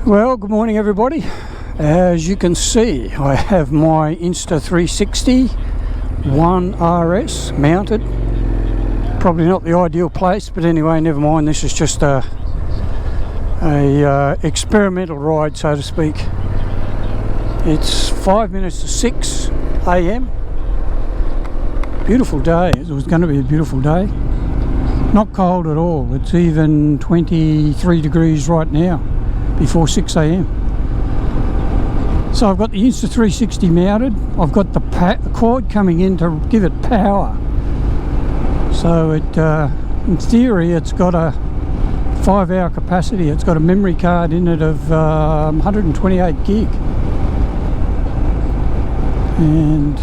Well, good morning everybody. As you can see, I have my Insta360 One RS mounted. Probably not the ideal place, but anyway, never mind. This is just a experimental ride, so to speak. It's 5 minutes to 6 a.m. Beautiful day. It was going to be a beautiful day. Not cold at all. It's even 23 degrees right now before 6 a.m. So I've got the Insta360 mounted. I've got the cord coming in to give it power. So it, in theory, it's got a 5-hour capacity. It's got a memory card in it of 128 gig. And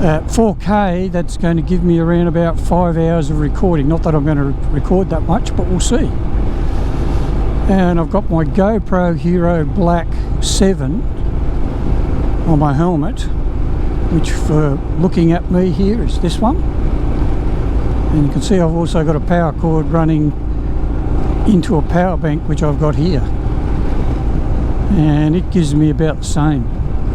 at 4K, that's going to give me around about 5 hours of recording. Not that I'm going to record that much, but we'll see. And I've got my GoPro Hero Black 7 on my helmet, which for looking at me here is this one. And you can see I've also got a power cord running into a power bank, which I've got here. And it gives me about the same.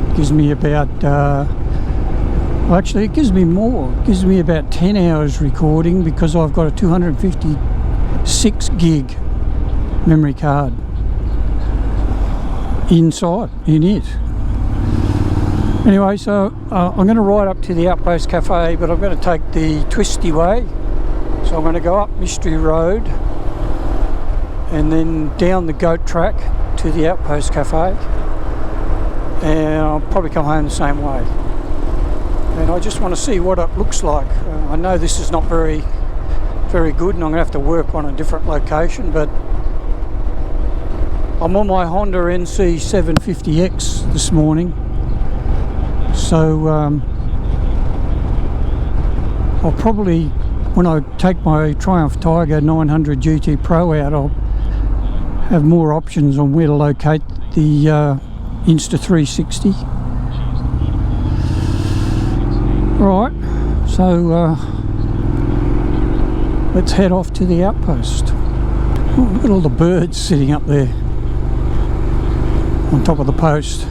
It gives me about, well, actually it gives me more. It gives me about 10 hours recording because I've got a 256 gig memory card inside in it. Anyway, so I'm going to ride up to the Outpost Cafe, but I'm going to take the twisty way. So I'm going to go up Mystery Road and then down the goat track to the Outpost Cafe, and I'll probably come home the same way. And I just want to see what it looks like. I know this is not very good, and I'm going to have to work on a different location, but I'm on my Honda NC750X this morning, so I'll probably, when I take my Triumph Tiger 900 GT Pro out, I'll have more options on where to locate the Insta360. Right, so let's head off to the outpost. Oh, look at all the birds sitting up there on top of the post.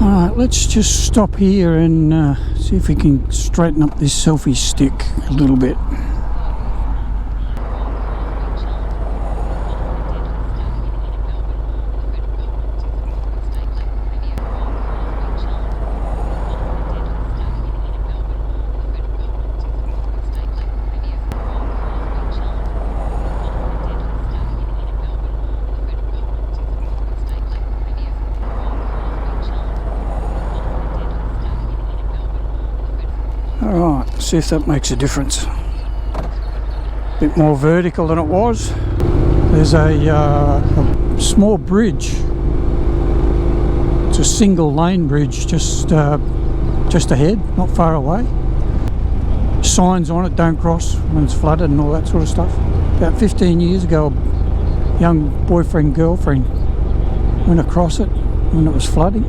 Alright, let's just stop here and see if we can straighten up this selfie stick a little bit. Alright, see if that makes a difference. A bit more vertical than it was. There's a small bridge. It's a single lane bridge just ahead, not far away. Signs on it, don't cross when it's flooded and all that sort of stuff. About 15 years ago, a young boyfriend, girlfriend went across it when it was flooding.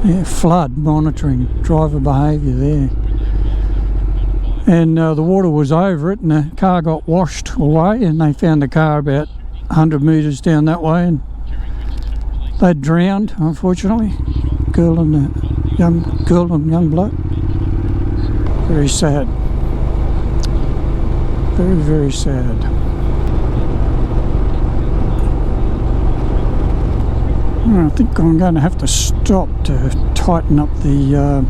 Yeah, flood monitoring, driver behaviour there. And the water was over it and the car got washed away, and they found the car about 100 metres down that way, and they drowned, unfortunately. Girl and young bloke. Very sad. Very, very sad. I think I'm going to have to stop to tighten up the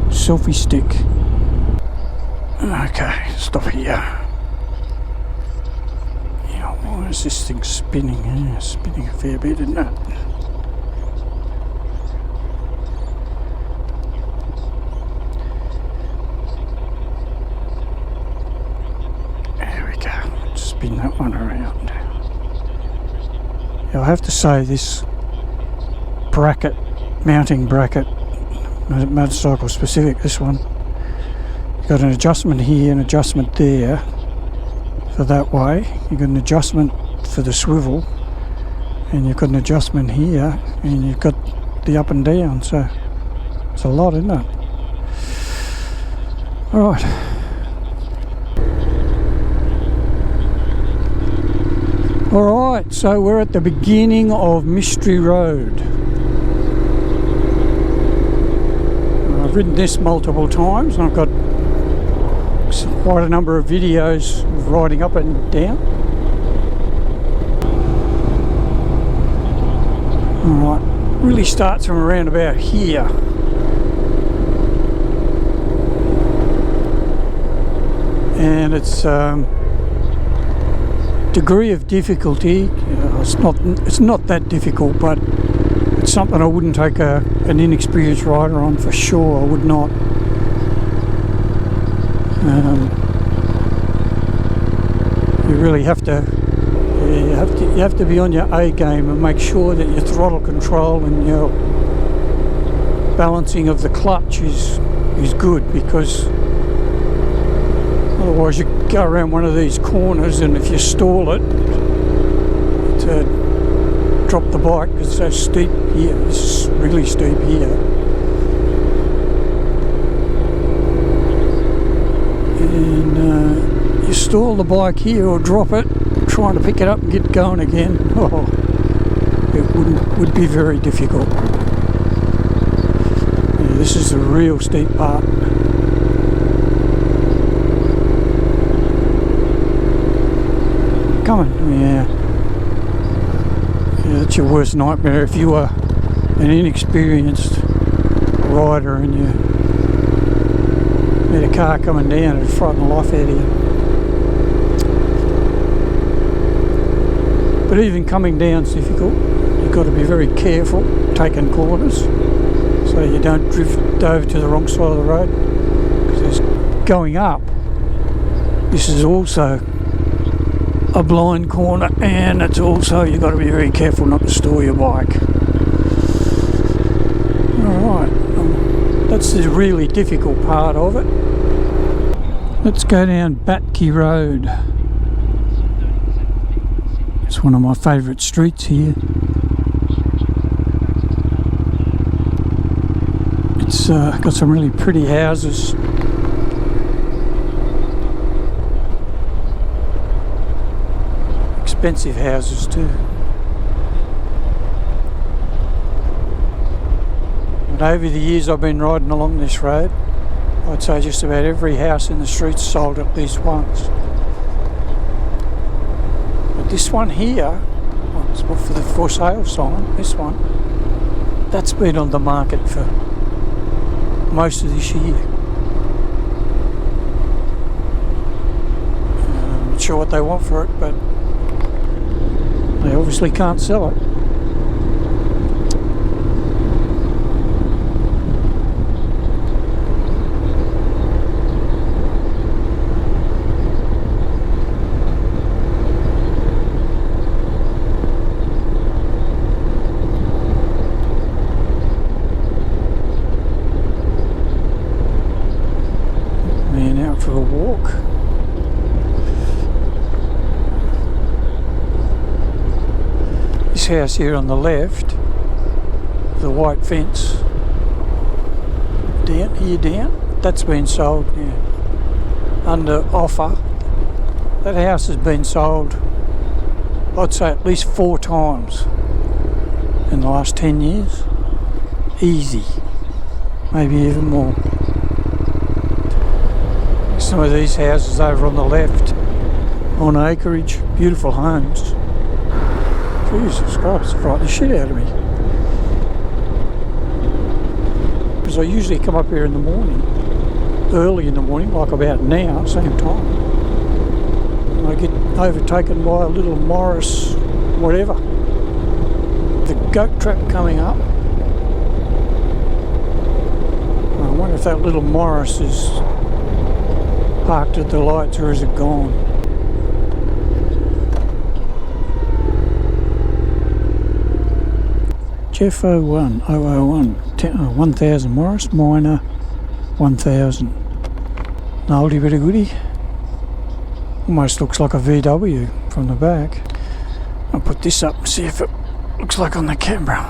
selfie stick. Okay, stop here. Yeah, why is this thing spinning? Yeah, spinning a fair bit, isn't it? There we go. Spin that one around. Yeah, I have to say this bracket, mounting bracket, motorcycle specific, this one, you've got an adjustment here, an adjustment there for that way, you've got an adjustment for the swivel, and you've got an adjustment here, and you've got the up and down, so it's a lot, isn't it? Alright, Alright, so we're at the beginning of Mystery Road. I've ridden this multiple times and I've got quite a number of videos of riding up and down. Alright, really starts from around about here. And it's degree of difficulty, it's not that difficult, but it's something I wouldn't take an inexperienced rider on for sure. I would not. You really have to be on your A game and make sure that your throttle control and your balancing of the clutch is good, because otherwise you go around one of these corners and if you stall it, drop the bike because it's so steep here. It's really steep here. And you stall the bike here or drop it, trying to pick it up and get going again. Oh, it would be very difficult. Yeah, this is the real steep part. Come on, yeah. That's your worst nightmare if you are an inexperienced rider and you meet a car coming down, it'd frighten the life out of you. But even coming down's difficult. You've got to be very careful taking corners so you don't drift over to the wrong side of the road. Because going up, this is also a blind corner, and it's also, you've got to be very careful not to stall your bike. Alright, that's the really difficult part of it. Let's go down Batki Road. It's one of my favourite streets here. It's got some really pretty houses. Expensive houses too. And over the years I've been riding along this road, I'd say just about every house in the street's sold at least once. But this one here, it's for the for sale sign, this one, that's been on the market for most of this year. I'm not sure what they want for it, but they obviously can't sell it. Man out for a walk. This house here on the left, the white fence, down, that's been sold now, under offer. That house has been sold, I'd say at least 4 times in the last 10 years. Easy, maybe even more. Some of these houses over on the left, on acreage, beautiful homes. Jesus Christ, it frightened the shit out of me. Because I usually come up here in the morning, early in the morning, like about now, same time. And I get overtaken by a little Morris, whatever. The goat trap coming up. I wonder if that little Morris is parked at the lights or is it gone? Jeff 01, 001, 1000 Morris, minor 1000. An oldie bit of goodie. Almost looks like a VW from the back. I'll put this up and see if it looks like on the camera.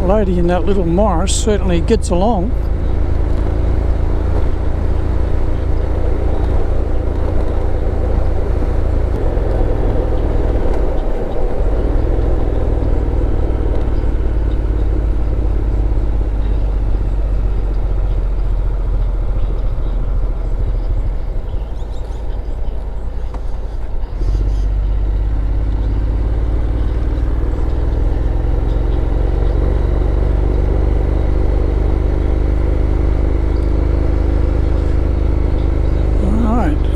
lady in that little Morris certainly gets along.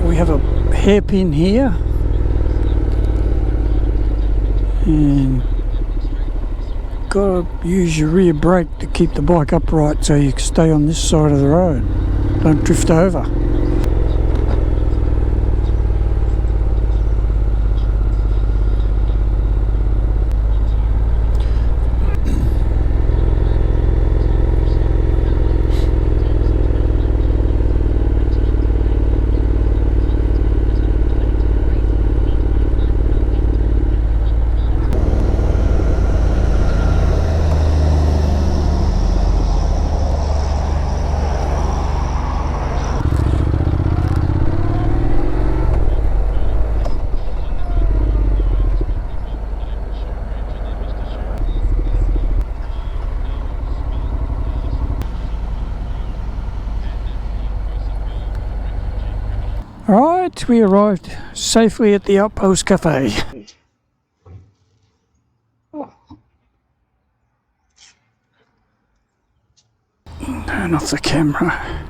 We have a hairpin here, and gotta use your rear brake to keep the bike upright so you can stay on this side of the road, don't drift over. Right, we arrived safely at the Outpost Cafe. Turn off the camera.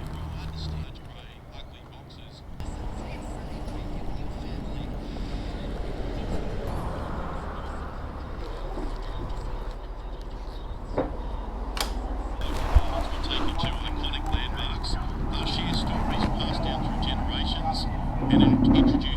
And introduce